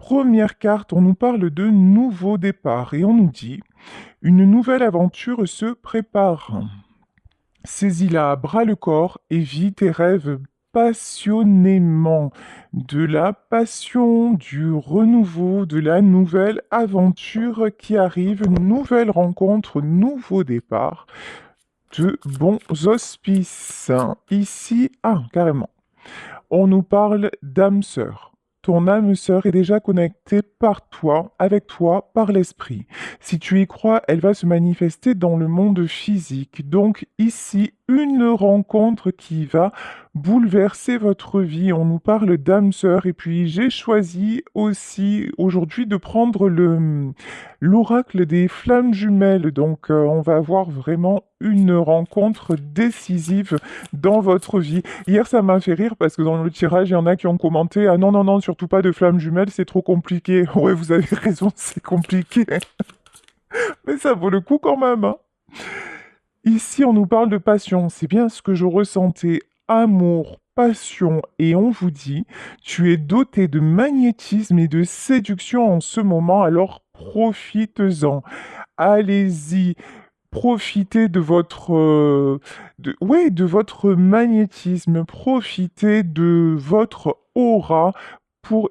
première carte, on nous parle de nouveau départ et on nous dit une nouvelle aventure se prépare. Saisis-la à bras le corps et vis tes rêves passionnément. De la passion, du renouveau, de la nouvelle aventure qui arrive, nouvelle rencontre, nouveau départ, de bons auspices. Ici, carrément. On nous parle d'âme sœur. Ton âme sœur est déjà connectée par toi, avec toi, par l'esprit. Si tu y crois, elle va se manifester dans le monde physique. Donc ici, une rencontre qui va bouleverser votre vie. On nous parle d'âme sœur. Et puis j'ai choisi aussi aujourd'hui de prendre l'oracle des flammes jumelles. Donc on va avoir vraiment une rencontre décisive dans votre vie. Hier, ça m'a fait rire parce que dans le tirage, il y en a qui ont commenté: ah non, non, non, surtout pas de flammes jumelles, c'est trop compliqué. Ouais, vous avez raison, c'est compliqué. Mais ça vaut le coup quand même, hein. Ici, on nous parle de passion. C'est bien ce que je ressentais. Amour, passion. Et on vous dit, tu es doté de magnétisme et de séduction en ce moment, alors profites-en. Allez-y. Profitez de votre, ouais, de votre magnétisme, profitez de votre aura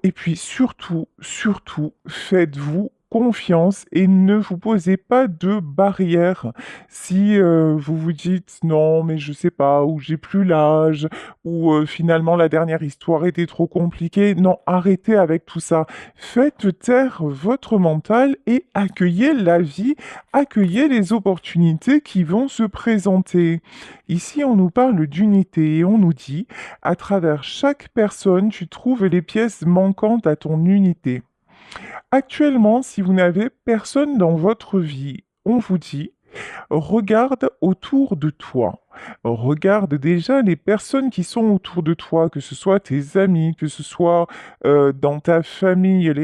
et puis surtout, surtout, faites-vous confiance et ne vous posez pas de barrières. Si vous vous dites non, mais je sais pas, ou j'ai plus l'âge, ou finalement la dernière histoire était trop compliquée, non, arrêtez avec tout ça. Faites taire votre mental et accueillez la vie. Accueillez les opportunités qui vont se présenter. Ici, on nous parle d'unité et on nous dit, à travers chaque personne, tu trouves les pièces manquantes à ton unité. Actuellement, si vous n'avez personne dans votre vie, on vous dit, regarde autour de toi. Regarde déjà les personnes qui sont autour de toi, que ce soit tes amis, que ce soit dans ta famille,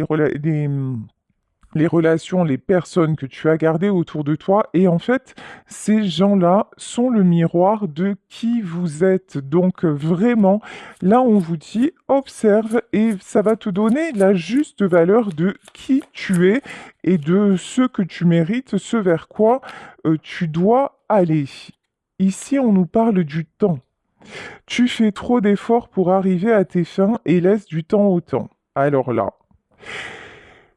les relations, les personnes que tu as gardées autour de toi. Et en fait, ces gens-là sont le miroir de qui vous êtes. Donc vraiment, là, on vous dit, observe et ça va te donner la juste valeur de qui tu es et de ce que tu mérites, ce vers quoi tu dois aller. Ici, on nous parle du temps. Tu fais trop d'efforts pour arriver à tes fins et laisse du temps au temps. Alors là,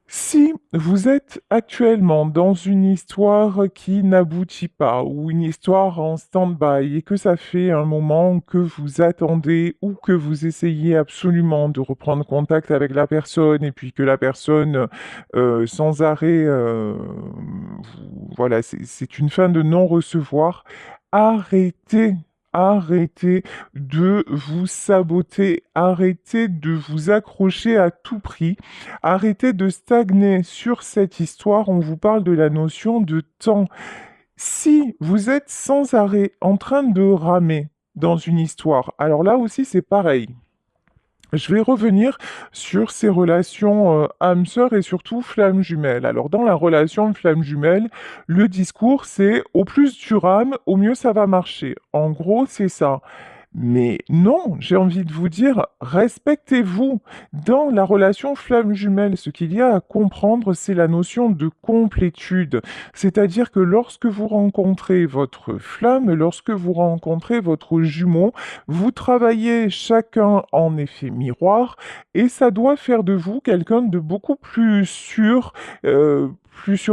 si vous êtes actuellement dans une histoire qui n'aboutit pas ou une histoire en stand-by et que ça fait un moment que vous attendez ou que vous essayez absolument de reprendre contact avec la personne et puis que la personne sans arrêt, voilà, c'est une fin de non-recevoir, arrêtez. Arrêtez de vous saboter, arrêtez de vous accrocher à tout prix. Arrêtez de stagner sur cette histoire, on vous parle de la notion de temps. Si vous êtes sans arrêt en train de ramer dans une histoire, alors là aussi c'est pareil. Je vais revenir sur ces relations âme-sœur et surtout flamme jumelle. Alors dans la relation flamme jumelle, le discours c'est au plus tu rames, au mieux ça va marcher. En gros, c'est ça. Mais non, j'ai envie de vous dire, respectez-vous. Dans la relation flamme jumelle, ce qu'il y a à comprendre, c'est la notion de complétude. C'est-à-dire que lorsque vous rencontrez votre flamme, lorsque vous rencontrez votre jumeau, vous travaillez chacun en effet miroir et ça doit faire de vous quelqu'un de beaucoup plus sûr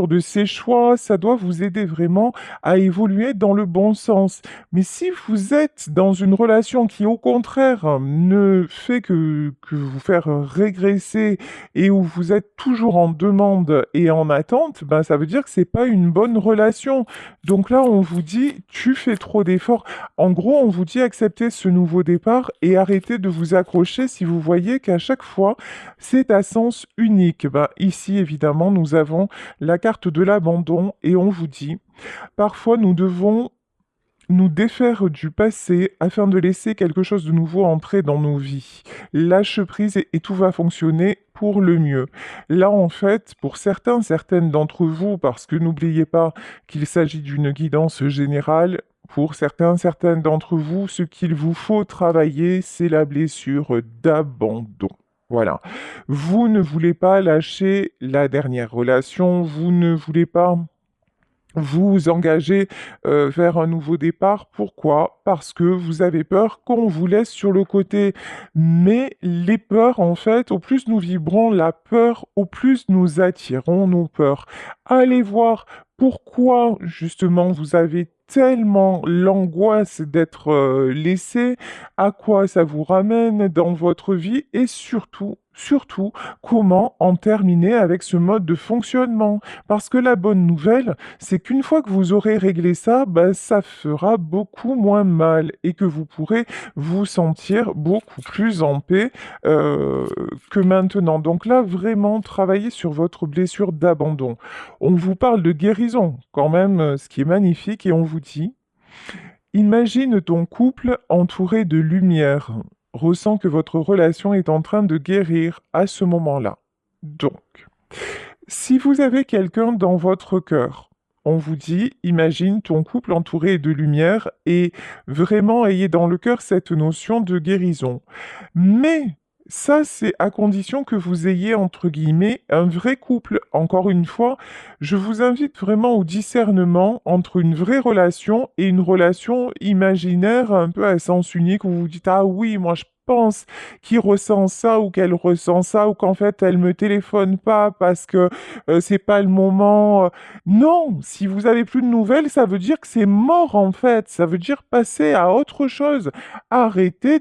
de ses choix, ça doit vous aider vraiment à évoluer dans le bon sens. Mais si vous êtes dans une relation qui, au contraire, ne fait que vous faire régresser et où vous êtes toujours en demande et en attente, ben, ça veut dire que c'est pas une bonne relation. Donc là, on vous dit, tu fais trop d'efforts. En gros, on vous dit acceptez ce nouveau départ et arrêtez de vous accrocher si vous voyez qu'à chaque fois, c'est à sens unique. Ben, ici, évidemment, nous avons la carte de l'abandon et on vous dit, parfois, nous devons nous défaire du passé afin de laisser quelque chose de nouveau entrer dans nos vies. Lâche prise et tout va fonctionner pour le mieux. Là, en fait, pour certains, certaines d'entre vous, parce que n'oubliez pas qu'il s'agit d'une guidance générale, pour certains, certaines d'entre vous, ce qu'il vous faut travailler, c'est la blessure d'abandon. Voilà. Vous ne voulez pas lâcher la dernière relation, vous ne voulez pas vous engager vers un nouveau départ. Pourquoi? Parce que vous avez peur qu'on vous laisse sur le côté. Mais les peurs, en fait, au plus nous vibrons la peur, au plus nous attirons nos peurs. Allez voir pourquoi, justement, vous avez tellement l'angoisse d'être laissé, à quoi ça vous ramène dans votre vie et surtout, comment en terminer avec ce mode de fonctionnement. Parce que la bonne nouvelle, c'est qu'une fois que vous aurez réglé ça, bah, ça fera beaucoup moins mal et que vous pourrez vous sentir beaucoup plus en paix que maintenant. Donc là, vraiment travailler sur votre blessure d'abandon. On vous parle de guérison, quand même, ce qui est magnifique, et on vous dit, imagine ton couple entouré de lumière. Ressens que votre relation est en train de guérir à ce moment-là. Donc, si vous avez quelqu'un dans votre cœur, on vous dit, imagine ton couple entouré de lumière et vraiment ayez dans le cœur cette notion de guérison. Mais ça, c'est à condition que vous ayez, entre guillemets, un vrai couple. Encore une fois, je vous invite vraiment au discernement entre une vraie relation et une relation imaginaire un peu à sens unique où vous vous dites, ah oui, moi je pense qu'il ressent ça ou qu'elle ressent ça ou qu'en fait elle me téléphone pas parce que c'est pas le moment. Non, si vous avez plus de nouvelles, ça veut dire que c'est mort en fait. Ça veut dire passer à autre chose. Arrêtez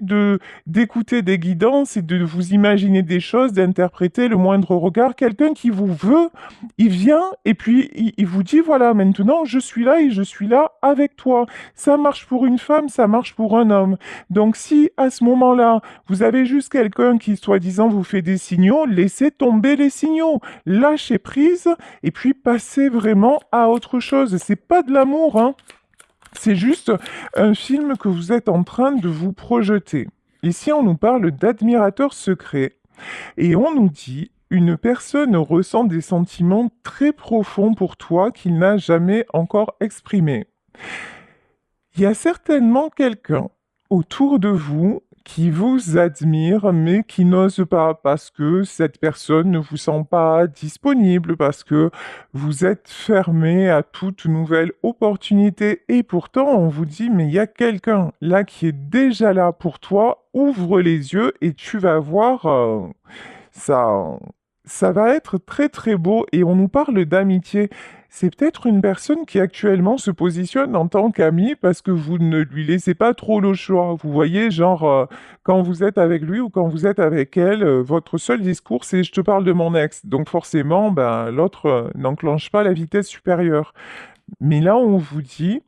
d'écouter des guidances et de vous imaginer des choses, d'interpréter le moindre regard. Quelqu'un qui vous veut, il vient et puis il vous dit, voilà, maintenant je suis là et je suis là avec toi. Ça marche pour une femme, ça marche pour un homme. Donc si à ce moment-là, vous avez juste quelqu'un qui, soi-disant, vous fait des signaux, laissez tomber les signaux. Lâchez prise et puis passez vraiment à autre chose. C'est pas de l'amour, hein. C'est juste un film que vous êtes en train de vous projeter. Ici, on nous parle d'admirateur secret et on nous dit une personne ressent des sentiments très profonds pour toi qu'il n'a jamais encore exprimés. Il y a certainement quelqu'un autour de vous qui vous admire mais qui n'ose pas parce que cette personne ne vous sent pas disponible, parce que vous êtes fermé à toute nouvelle opportunité et pourtant on vous dit mais il y a quelqu'un là qui est déjà là pour toi, ouvre les yeux et tu vas voir ça, ça va être très très beau et on nous parle d'amitié. C'est peut-être une personne qui actuellement se positionne en tant qu'ami parce que vous ne lui laissez pas trop le choix. Vous voyez, genre, quand vous êtes avec lui ou quand vous êtes avec elle, votre seul discours, c'est «je te parle de mon ex». Donc forcément, ben, l'autre n'enclenche pas la vitesse supérieure. Mais là, on vous dit,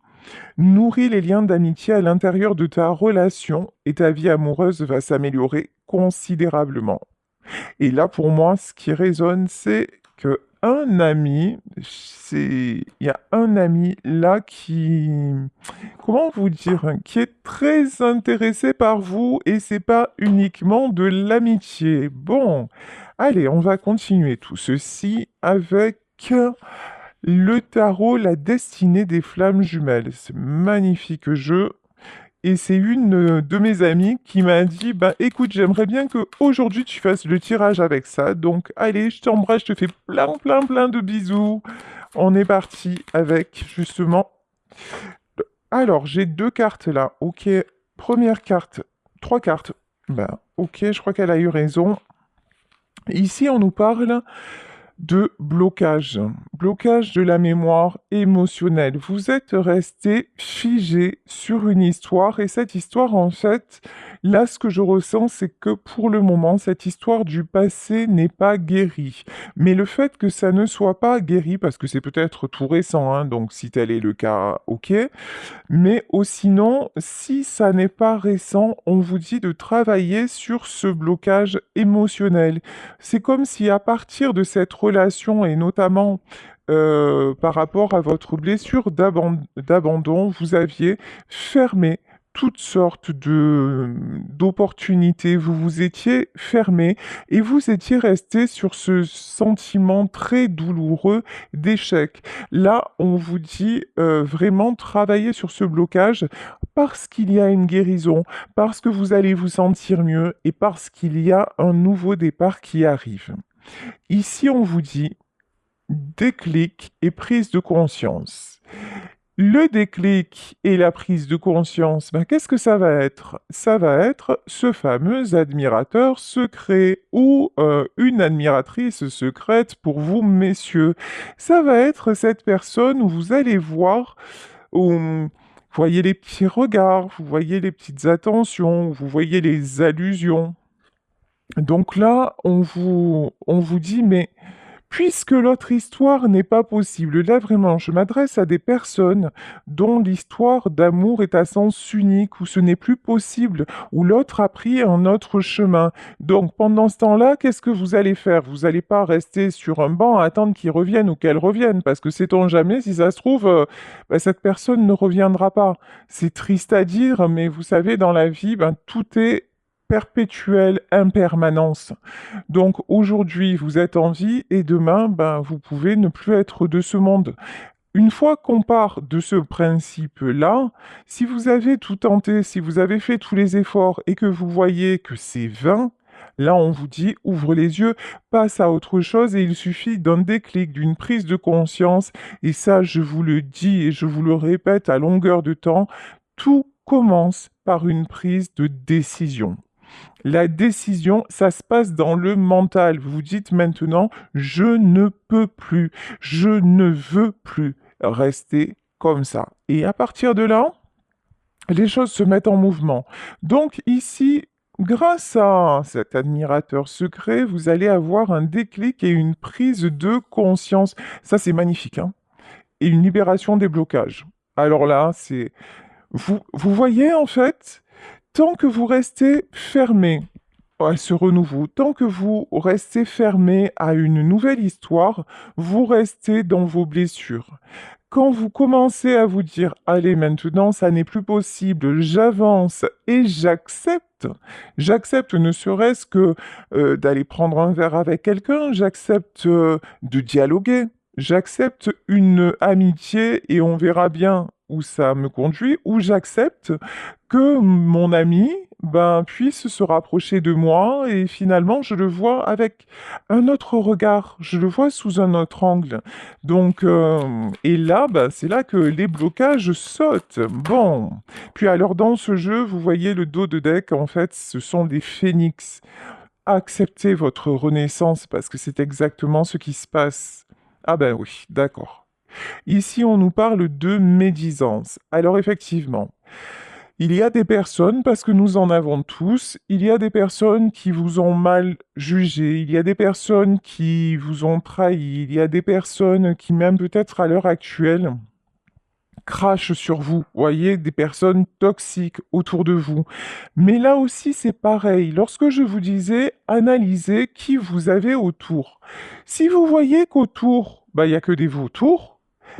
nourris les liens d'amitié à l'intérieur de ta relation et ta vie amoureuse va s'améliorer considérablement. Et là, pour moi, ce qui résonne, c'est que un ami, il y a un ami là qui, comment vous dire, qui est très intéressé par vous et c'est pas uniquement de l'amitié. Bon, allez, on va continuer tout ceci avec le tarot, la destinée des flammes jumelles. C'est magnifique jeu. Et c'est une de mes amies qui m'a dit, bah écoute, j'aimerais bien que aujourd'hui tu fasses le tirage avec ça. Donc allez, je t'embrasse, je te fais plein de bisous. On est parti avec justement. Alors, j'ai deux cartes là. Ok, première carte, trois cartes. Bah ok, je crois qu'elle a eu raison. Ici, on nous parle de blocage, blocage de la mémoire émotionnelle. Vous êtes resté figé sur une histoire et cette histoire, en fait, là, ce que je ressens, c'est que pour le moment, cette histoire du passé n'est pas guérie. Mais le fait que ça ne soit pas guéri, parce que c'est peut-être tout récent, hein, donc si tel est le cas, ok, mais sinon, si ça n'est pas récent, on vous dit de travailler sur ce blocage émotionnel. C'est comme si à partir de cette relation, et notamment par rapport à votre blessure d'abandon, vous aviez fermé toutes sortes d'opportunités, vous vous étiez fermé et vous étiez resté sur ce sentiment très douloureux d'échec. Là, on vous dit vraiment travailler sur ce blocage parce qu'il y a une guérison, parce que vous allez vous sentir mieux et parce qu'il y a un nouveau départ qui arrive. Ici, on vous dit déclic et prise de conscience. Le déclic et la prise de conscience, qu'est-ce que ça va être? Ça va être ce fameux admirateur secret ou une admiratrice secrète pour vous, messieurs. Ça va être cette personne où vous allez voir, où vous voyez les petits regards, vous voyez les petites attentions, vous voyez les allusions. Donc là, on vous dit, mais puisque l'autre histoire n'est pas possible, là vraiment, je m'adresse à des personnes dont l'histoire d'amour est à sens unique, où ce n'est plus possible, où l'autre a pris un autre chemin. Donc pendant ce temps-là, qu'est-ce que vous allez faire? Vous n'allez pas rester sur un banc à attendre qu'ils reviennent ou qu'elles reviennent, parce que sait-on jamais, si ça se trouve, cette personne ne reviendra pas. C'est triste à dire, mais vous savez, dans la vie, tout est perpétuelle impermanence. Donc aujourd'hui, vous êtes en vie et demain, vous pouvez ne plus être de ce monde. Une fois qu'on part de ce principe-là, si vous avez tout tenté, si vous avez fait tous les efforts et que vous voyez que c'est vain, là on vous dit ouvre les yeux, passe à autre chose et il suffit d'un déclic, d'une prise de conscience. Et ça, je vous le dis et je vous le répète à longueur de temps, tout commence par une prise de décision. La décision, ça se passe dans le mental. Vous vous dites maintenant, je ne peux plus, je ne veux plus rester comme ça. Et à partir de là, les choses se mettent en mouvement. Donc ici, grâce à cet admirateur secret, vous allez avoir un déclic et une prise de conscience. Ça, c'est magnifique, hein? Et une libération des blocages. Alors là, c'est... vous voyez, en fait, tant que vous restez fermé à ce renouveau, tant que vous restez fermé à une nouvelle histoire, vous restez dans vos blessures. Quand vous commencez à vous dire, allez, maintenant, ça n'est plus possible, j'avance et j'accepte ne serait-ce que d'aller prendre un verre avec quelqu'un, j'accepte de dialoguer, j'accepte une amitié et on verra bien où ça me conduit, ou j'accepte que mon ami puisse se rapprocher de moi et finalement je le vois avec un autre regard, je le vois sous un autre angle. Donc, et là, c'est là que les blocages sautent. Bon. Puis alors dans ce jeu, vous voyez le dos de deck, en fait, ce sont des phénix. Acceptez votre renaissance parce que c'est exactement ce qui se passe. Ah ben oui, d'accord. Ici, on nous parle de médisance. Alors effectivement, il y a des personnes, parce que nous en avons tous, il y a des personnes qui vous ont mal jugé, il y a des personnes qui vous ont trahi, il y a des personnes qui, même peut-être à l'heure actuelle, crachent sur vous, voyez, des personnes toxiques autour de vous. Mais là aussi, c'est pareil. Lorsque je vous disais, analysez qui vous avez autour. Si vous voyez qu'autour, il n'y a que des vautours,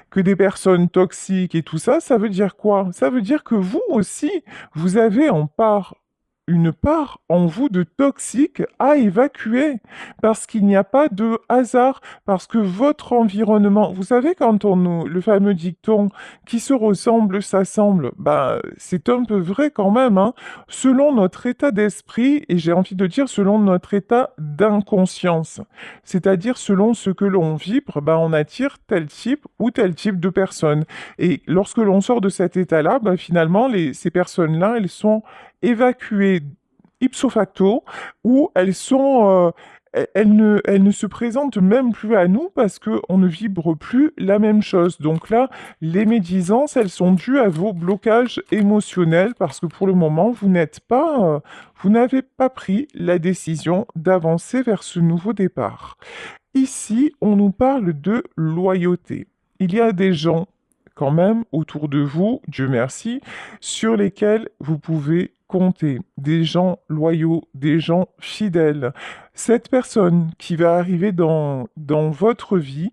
que des personnes toxiques et tout ça, ça veut dire quoi? Ça veut dire que vous aussi, vous avez une part en vous de toxique à évacuer, parce qu'il n'y a pas de hasard, parce que votre environnement, vous savez, le fameux dicton qui se ressemble s'assemble, c'est un peu vrai quand même, hein, selon notre état d'esprit, et j'ai envie de dire selon notre état d'inconscience, c'est-à-dire selon ce que l'on vibre, on attire tel type ou tel type de personne. Et lorsque l'on sort de cet état-là, finalement, ces personnes-là, elles sont évacuées ipso facto, ou elles ne se présentent même plus à nous parce qu'on ne vibre plus la même chose. Donc là, les médisances, elles sont dues à vos blocages émotionnels parce que pour le moment, vous n'avez pas pris la décision d'avancer vers ce nouveau départ. Ici, on nous parle de loyauté. Il y a des gens quand même autour de vous, Dieu merci, sur lesquels vous pouvez compter. Des gens loyaux, des gens fidèles. Cette personne qui va arriver dans votre vie,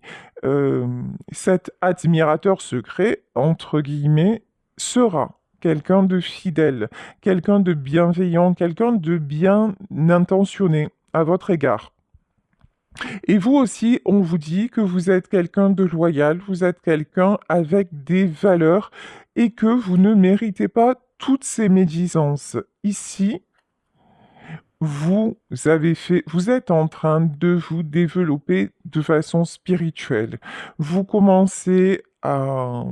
cet admirateur secret, entre guillemets, sera quelqu'un de fidèle, quelqu'un de bienveillant, quelqu'un de bien intentionné à votre égard. Et vous aussi, on vous dit que vous êtes quelqu'un de loyal, vous êtes quelqu'un avec des valeurs et que vous ne méritez pas toutes ces médisances ici, vous êtes en train de vous développer de façon spirituelle. Vous commencez à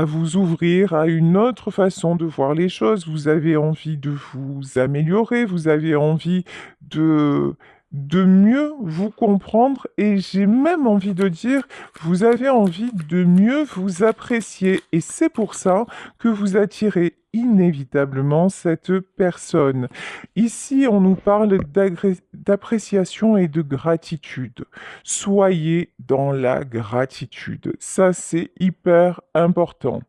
vous ouvrir à une autre façon de voir les choses. Vous avez envie de vous améliorer, vous avez envie de, de mieux vous comprendre et j'ai même envie de dire, vous avez envie de mieux vous apprécier. Et c'est pour ça que vous attirez inévitablement cette personne. Ici, on nous parle d'appréciation et de gratitude. Soyez dans la gratitude. Ça, c'est hyper important.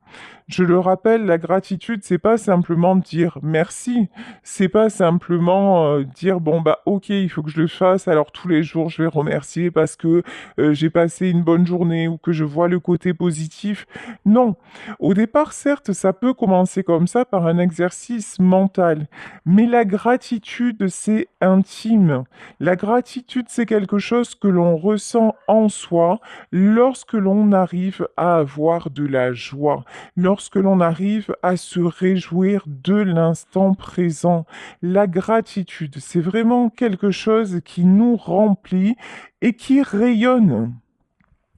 Je le rappelle, la gratitude, c'est pas simplement dire merci. C'est pas simplement dire bon bah ok, il faut que je le fasse. Alors tous les jours, je vais remercier parce que j'ai passé une bonne journée ou que je vois le côté positif. Non. Au départ, certes, ça peut commencer comme ça par un exercice mental. Mais la gratitude, c'est intime. La gratitude, c'est quelque chose que l'on ressent en soi lorsque l'on arrive à avoir de la joie, lorsque l'on arrive à se réjouir de l'instant présent. La gratitude, c'est vraiment quelque chose qui nous remplit et qui rayonne.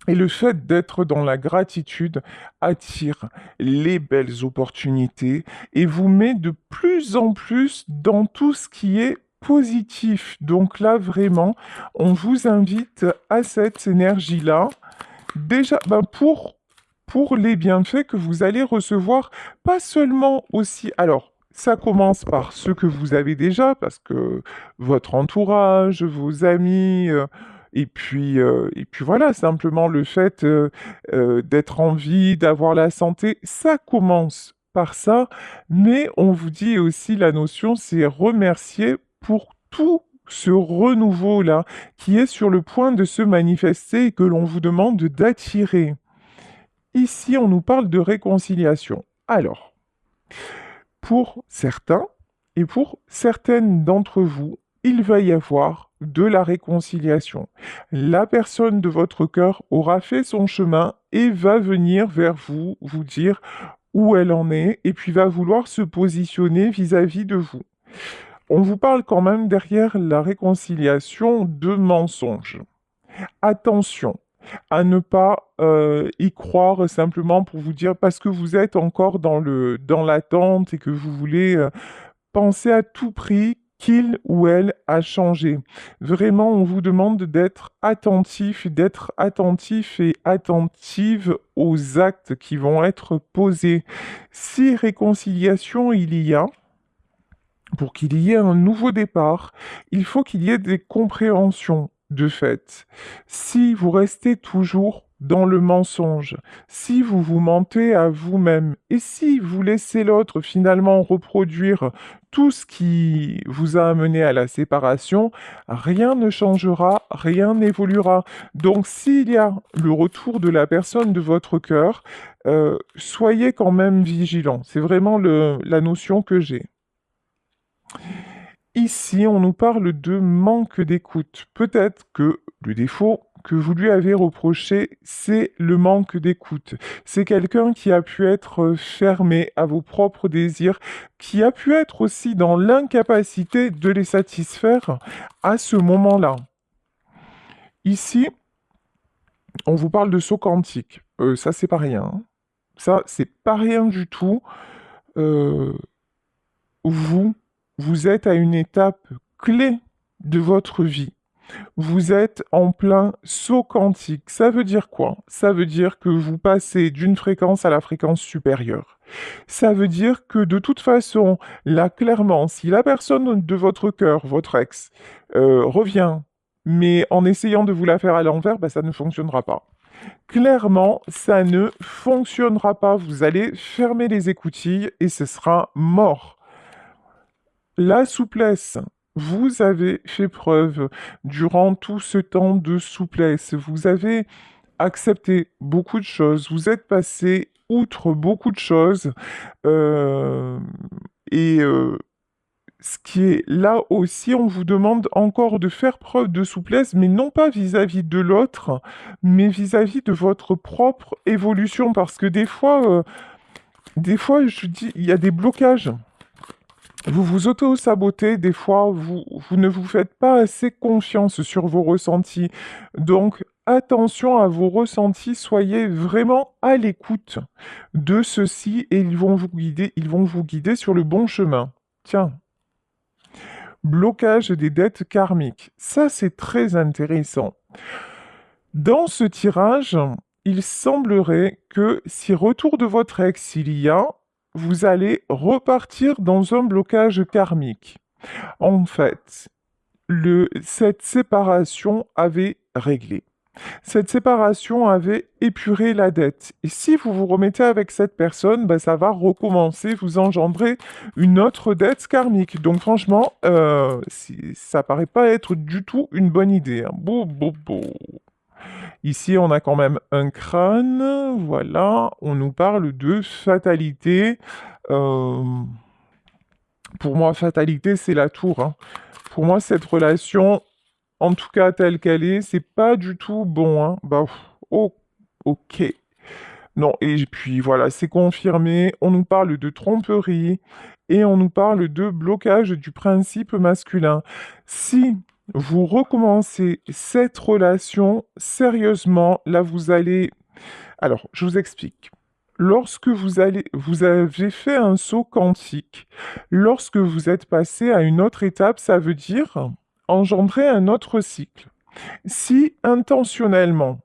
Et le fait d'être dans la gratitude attire les belles opportunités et vous met de plus en plus dans tout ce qui est positif. Donc là, vraiment, on vous invite à cette énergie-là. Déjà, pour les bienfaits que vous allez recevoir, pas seulement aussi. Alors, ça commence par ceux que vous avez déjà, parce que votre entourage, vos amis, et puis voilà, simplement le fait d'être en vie, d'avoir la santé, ça commence par ça, mais on vous dit aussi la notion, c'est remercier pour tout ce renouveau-là qui est sur le point de se manifester et que l'on vous demande d'attirer. Ici, on nous parle de réconciliation. Alors, pour certains et pour certaines d'entre vous, il va y avoir de la réconciliation. La personne de votre cœur aura fait son chemin et va venir vers vous, vous dire où elle en est, et puis va vouloir se positionner vis-à-vis de vous. On vous parle quand même derrière la réconciliation de mensonges. Attention à ne pas y croire simplement pour vous dire parce que vous êtes encore dans l'attente et que vous voulez penser à tout prix qu'il ou elle a changé. Vraiment, on vous demande d'être attentif et attentive aux actes qui vont être posés. Si réconciliation il y a, pour qu'il y ait un nouveau départ, il faut qu'il y ait des compréhensions de fait. Si vous restez toujours dans le mensonge, si vous vous mentez à vous-même et si vous laissez l'autre finalement reproduire tout ce qui vous a amené à la séparation, rien ne changera, rien n'évoluera. Donc s'il y a le retour de la personne de votre cœur, soyez quand même vigilant. C'est vraiment la notion que j'ai. Ici, on nous parle de manque d'écoute. Peut-être que le défaut que vous lui avez reproché, c'est le manque d'écoute. C'est quelqu'un qui a pu être fermé à vos propres désirs, qui a pu être aussi dans l'incapacité de les satisfaire à ce moment-là. Ici, on vous parle de saut quantique. Ça, c'est pas rien, hein. Ça, c'est pas rien du tout. Euh, vous êtes à une étape clé de votre vie. Vous êtes en plein saut quantique. Ça veut dire quoi? Ça veut dire que vous passez d'une fréquence à la fréquence supérieure. Ça veut dire que de toute façon, là clairement, si la personne de votre cœur, votre ex, revient, mais en essayant de vous la faire à l'envers, ça ne fonctionnera pas. Clairement, ça ne fonctionnera pas. Vous allez fermer les écoutilles et ce sera mort. La souplesse. Vous avez fait preuve durant tout ce temps de souplesse. Vous avez accepté beaucoup de choses. Vous êtes passé outre beaucoup de choses. Euh, et ce qui est là aussi, on vous demande encore de faire preuve de souplesse, mais non pas vis-à-vis de l'autre, mais vis-à-vis de votre propre évolution. Parce que des fois, Des fois, je dis, il y a des blocages. Vous vous auto-sabotez, des fois, vous ne vous faites pas assez confiance sur vos ressentis. Donc, attention à vos ressentis, soyez vraiment à l'écoute de ceux-ci et ils vont vous guider sur le bon chemin. Tiens, blocage des dettes karmiques. Ça, c'est très intéressant. Dans ce tirage, il semblerait que si retour de votre ex il y a, vous allez repartir dans un blocage karmique. En fait, cette séparation avait réglé. Cette séparation avait épuré la dette. Et si vous vous remettez avec cette personne, ben, ça va recommencer, vous engendrer une autre dette karmique. Donc franchement, ça paraît pas être du tout une bonne idée, hein. Bouh, bouh, bouh. Ici, on a quand même un crâne, voilà, on nous parle de fatalité. Euh, pour moi, fatalité, c'est la tour, hein. Pour moi, cette relation, en tout cas telle qu'elle est, c'est pas du tout bon, hein. Bah, oh, ok. Non, et puis voilà, c'est confirmé, on nous parle de tromperie et on nous parle de blocage du principe masculin. Si vous recommencez cette relation sérieusement, là vous allez... Alors, je vous explique. Lorsque vous avez fait un saut quantique, lorsque vous êtes passé à une autre étape, ça veut dire engendrer un autre cycle. Si intentionnellement,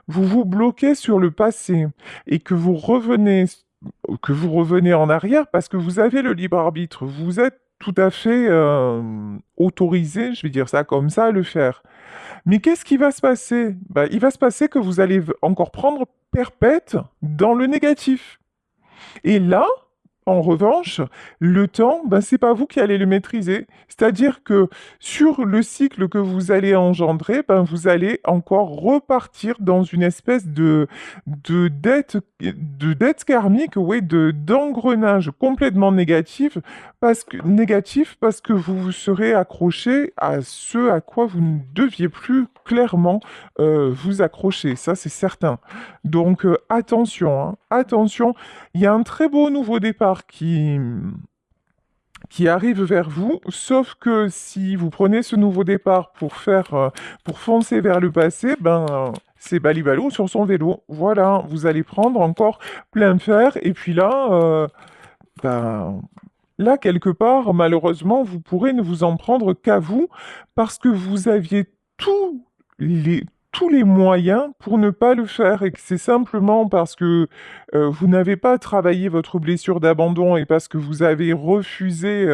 vous vous bloquez sur le passé et que vous revenez en arrière parce que vous avez le libre arbitre, vous êtes tout à fait autorisé, je vais dire ça comme ça, à le faire. Mais qu'est-ce qui va se passer? Bah, il va se passer que vous allez encore prendre perpète dans le négatif. Et là, en revanche, le temps, ben, c'est pas vous qui allez le maîtriser. C'est-à-dire que sur le cycle que vous allez engendrer, ben, vous allez encore repartir dans une espèce de dette karmique, oui, d'engrenage complètement négatif parce que vous vous serez accroché à ce à quoi vous ne deviez plus clairement vous accrocher. Ça, c'est certain. Donc, attention, hein, attention. Il y a un très beau nouveau départ qui arrive vers vous, sauf que si vous prenez ce nouveau départ pour foncer vers le passé, ben, c'est Balibalou sur son vélo. Voilà, vous allez prendre encore plein fer, et puis là, ben, là, quelque part, malheureusement, vous pourrez ne vous en prendre qu'à vous, parce que vous aviez les, tous les moyens pour ne pas le faire, et que c'est simplement parce que vous n'avez pas travaillé votre blessure d'abandon et parce que vous avez refusé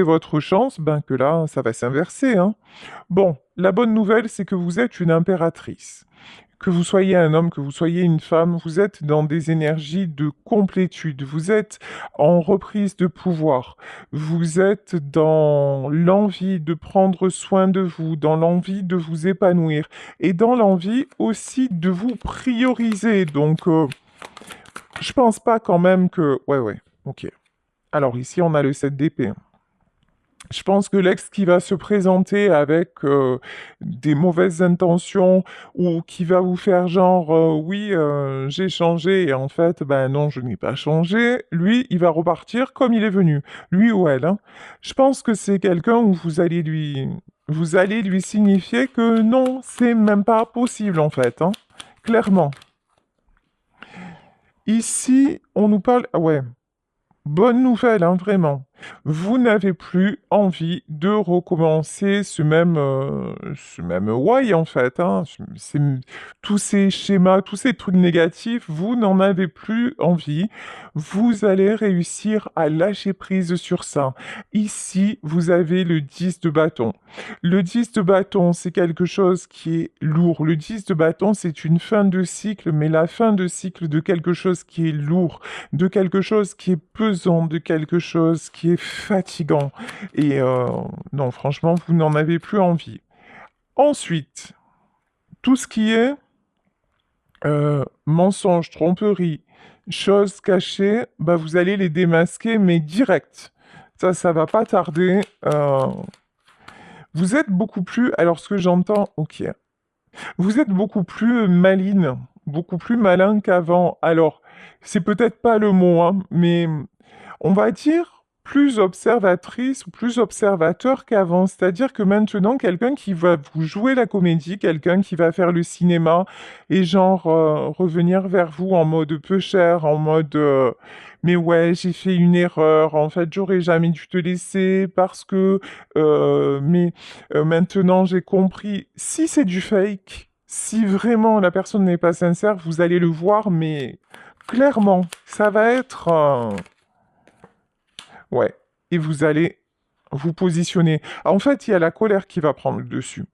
votre chance, ben que là, ça va s'inverser, hein. Bon, la bonne nouvelle, c'est que vous êtes une impératrice. Que vous soyez un homme, que vous soyez une femme, vous êtes dans des énergies de complétude, vous êtes en reprise de pouvoir, vous êtes dans l'envie de prendre soin de vous, dans l'envie de vous épanouir et dans l'envie aussi de vous prioriser. Donc, je pense pas quand même que... Ouais, ouais, ok. Alors ici, on a le 7 d'épée. Je pense que l'ex qui va se présenter avec des mauvaises intentions ou qui va vous faire genre oui, j'ai changé et en fait ben non, je n'ai pas changé, lui il va repartir comme il est venu, lui ou elle, hein. Je pense que c'est quelqu'un où vous allez lui signifier que non, c'est même pas possible en fait, hein, clairement. Ici, on nous parle, ah ouais, bonne nouvelle, hein, vraiment. Vous n'avez plus envie de recommencer ce même why, en fait, hein. Tous ces schémas, tous ces trucs négatifs, vous n'en avez plus envie. Vous allez réussir à lâcher prise sur ça. Ici, vous avez le 10 de bâton. Le 10 de bâton, c'est quelque chose qui est lourd. Le 10 de bâton, c'est une fin de cycle, mais la fin de cycle de quelque chose qui est lourd, de quelque chose qui est pesant, de quelque chose qui est fatigant. Et non, franchement, vous n'en avez plus envie. Ensuite, tout ce qui est mensonge, tromperie, choses cachées, bah, vous allez les démasquer, mais direct. Ça va pas tarder. Vous êtes beaucoup plus... Alors, ce que j'entends, ok. Vous êtes beaucoup plus maline, beaucoup plus malin qu'avant. Alors, c'est peut-être pas le mot, hein, mais on va dire plus observatrice ou plus observateur qu'avant. C'est-à-dire que maintenant, quelqu'un qui va vous jouer la comédie, quelqu'un qui va faire le cinéma et genre revenir vers vous en mode peu cher, en mode mais ouais, j'ai fait une erreur, en fait, j'aurais jamais dû te laisser parce que mais maintenant j'ai compris. Si c'est du fake, si vraiment la personne n'est pas sincère, vous allez le voir, mais clairement, ça va être ouais, et vous allez vous positionner. En fait, il y a la colère qui va prendre le dessus.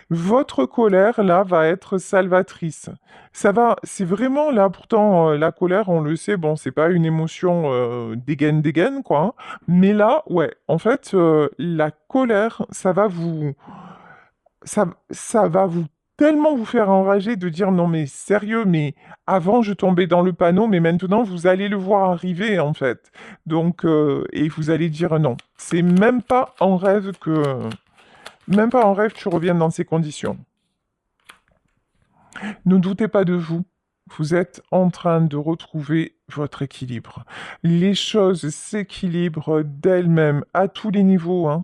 Votre colère, là, va être salvatrice. Ça va, c'est vraiment là, pourtant, la colère, on le sait, bon, c'est pas une émotion dégaine, quoi, hein. Mais là, ouais, en fait, la colère, ça va vous tellement vous faire enrager de dire non mais sérieux, mais avant je tombais dans le panneau, mais maintenant vous allez le voir arriver en fait. Donc et vous allez dire non. C'est même pas en rêve que tu reviennes dans ces conditions. Ne doutez pas de vous. Vous êtes en train de retrouver votre équilibre. Les choses s'équilibrent d'elles-mêmes à tous les niveaux, hein.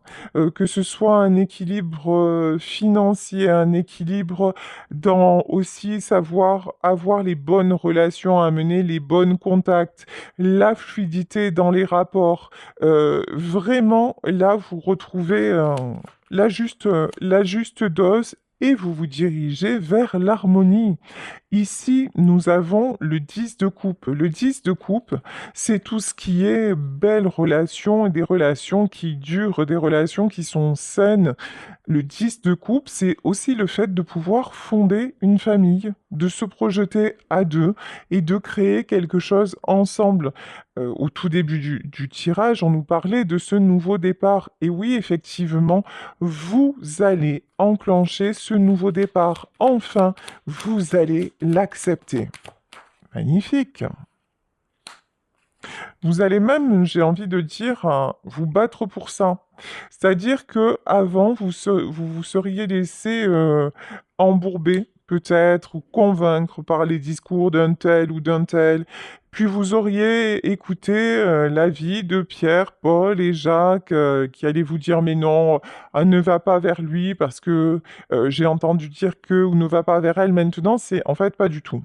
Que ce soit un équilibre financier, un équilibre dans aussi savoir avoir les bonnes relations à mener, les bons contacts, la fluidité dans les rapports. Vraiment, là, vous retrouvez la juste dose et vous vous dirigez vers l'harmonie. Ici, nous avons le 10 de coupe. Le 10 de coupe, c'est tout ce qui est belles relations et des relations qui durent, des relations qui sont saines. Le 10 de coupe, c'est aussi le fait de pouvoir fonder une famille, de se projeter à deux et de créer quelque chose ensemble. Au tout début du tirage, on nous parlait de ce nouveau départ. Et oui, effectivement, vous allez enclencher ce nouveau départ. Enfin, vous allez l'accepter. Magnifique. Vous allez même, j'ai envie de dire, vous battre pour ça. C'est-à-dire que avant, vous vous seriez laissé embourber, peut-être, ou convaincre par les discours d'un tel ou d'un tel. Puis vous auriez écouté l'avis de Pierre, Paul et Jacques qui allaient vous dire mais non, ne va pas vers lui parce que j'ai entendu dire que ou ne va pas vers elle. Maintenant, c'est en fait pas du tout.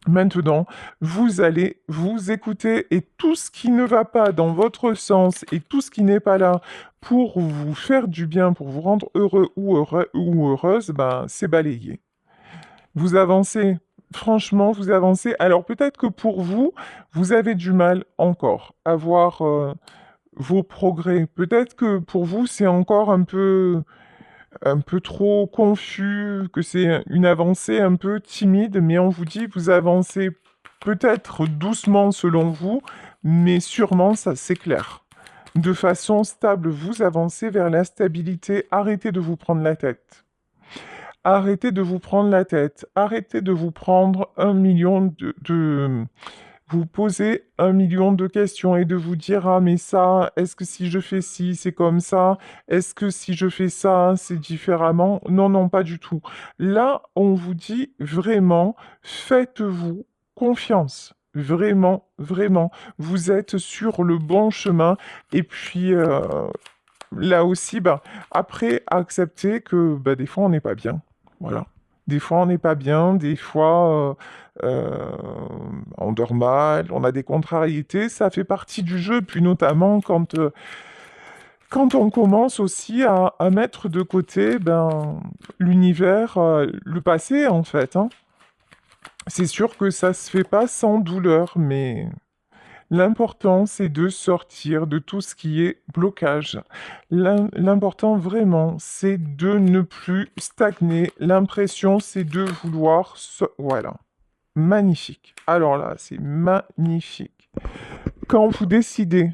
Maintenant, vous allez vous écouter et tout ce qui ne va pas dans votre sens et tout ce qui n'est pas là pour vous faire du bien, pour vous rendre heureux ou heureuse, ben, c'est balayé. Vous avancez. Franchement, vous avancez. Alors peut-être que pour vous, vous avez du mal encore à voir vos progrès. Peut-être que pour vous, c'est encore un peu trop confus, que c'est une avancée un peu timide, mais on vous dit vous avancez peut-être doucement selon vous, mais sûrement ça c'est clair. De façon stable, vous avancez vers la stabilité. Arrêtez de vous prendre la tête. Arrêtez de vous prendre la tête. Arrêtez de vous prendre un million vous poser un million de questions et de vous dire ah mais ça, est-ce que si je fais ci, c'est comme ça? Est-ce que si je fais ça, c'est différemment? Non, non, pas du tout. Là, on vous dit vraiment, faites-vous confiance. Vraiment, vraiment, vous êtes sur le bon chemin. Et puis là aussi, bah, après, accepter que bah, des fois, on n'est pas bien. Voilà. Des fois, on n'est pas bien, des fois, on dort mal, on a des contrariétés, ça fait partie du jeu, puis notamment quand on commence aussi à mettre de côté ben, l'univers, le passé en fait, hein. C'est sûr que ça se fait pas sans douleur, mais l'important, c'est de sortir de tout ce qui est blocage. L'important vraiment, c'est de ne plus stagner. L'impression, c'est de vouloir... Voilà. Magnifique. Alors là, c'est magnifique. Quand vous décidez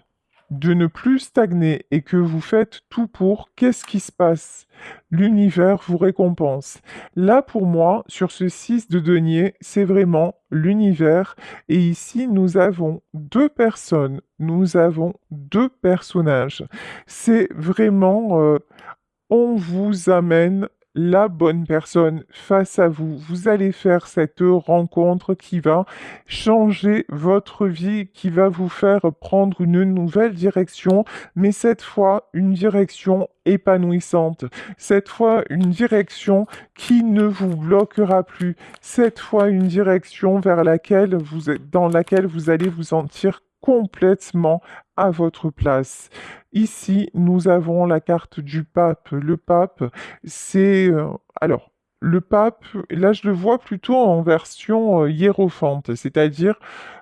de ne plus stagner et que vous faites tout pour, qu'est-ce qui se passe? L'univers vous récompense. Là, pour moi, sur ce 6 de denier, c'est vraiment l'univers. Et ici, nous avons deux personnes, nous avons deux personnages. C'est vraiment, on vous amène la bonne personne face à vous. Vous allez faire cette rencontre qui va changer votre vie, qui va vous faire prendre une nouvelle direction, mais cette fois, une direction épanouissante. Cette fois, une direction qui ne vous bloquera plus. Cette fois, une direction vers laquelle dans laquelle vous allez vous sentir complètement à votre place. Ici, nous avons la carte du pape. Le pape, c'est... alors, le pape, là, je le vois plutôt en version hiérophante, c'est-à-dire,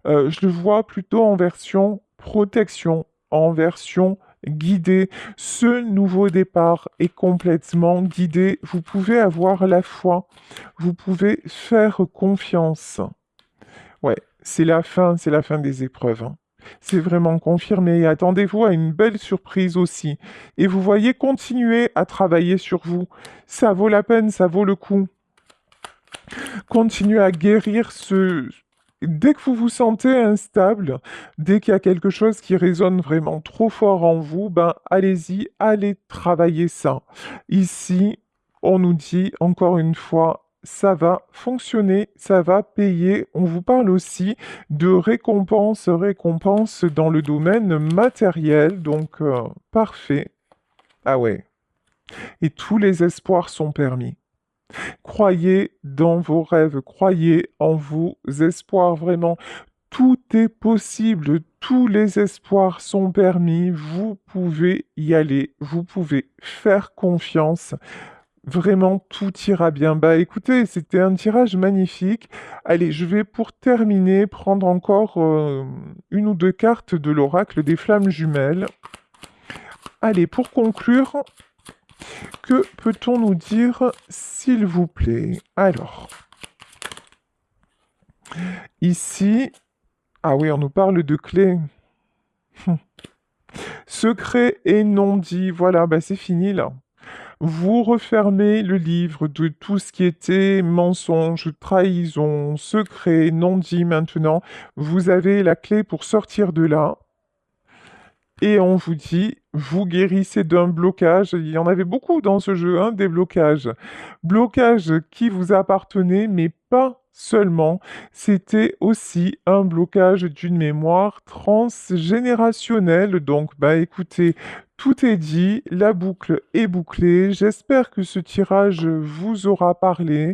je le vois plutôt en version protection, en version guidée. Ce nouveau départ est complètement guidé. Vous pouvez avoir la foi. Vous pouvez faire confiance. Ouais, c'est la fin des épreuves, hein. C'est vraiment confirmé. Attendez-vous à une belle surprise aussi. Et vous voyez, continuez à travailler sur vous. Ça vaut la peine, ça vaut le coup. Continuez à guérir ce... Dès que vous vous sentez instable, dès qu'il y a quelque chose qui résonne vraiment trop fort en vous, ben allez-y, allez travailler ça. Ici, on nous dit encore une fois, ça va fonctionner, ça va payer. On vous parle aussi de récompense dans le domaine matériel, donc parfait. Ah ouais. Et tous les espoirs sont permis. Croyez dans vos rêves, croyez en vos espoirs, vraiment. Tout est possible, tous les espoirs sont permis, vous pouvez y aller, vous pouvez faire confiance. Vraiment, tout ira bien. Bah écoutez, c'était un tirage magnifique. Allez, je vais pour terminer prendre encore une ou deux cartes de l'oracle des flammes jumelles. Allez, pour conclure, que peut-on nous dire, s'il vous plaît? Alors, ici, ah oui, on nous parle de clés. Secret et non dit, voilà, bah c'est fini là. Vous refermez le livre de tout ce qui était mensonge, trahison, secret, non dit maintenant. Vous avez la clé pour sortir de là. Et on vous dit, vous guérissez d'un blocage. Il y en avait beaucoup dans ce jeu, hein, des blocages. Blocages qui vous appartenaient, mais pas seulement. C'était aussi un blocage d'une mémoire transgénérationnelle. Donc, bah écoutez, tout est dit, la boucle est bouclée. J'espère que ce tirage vous aura parlé.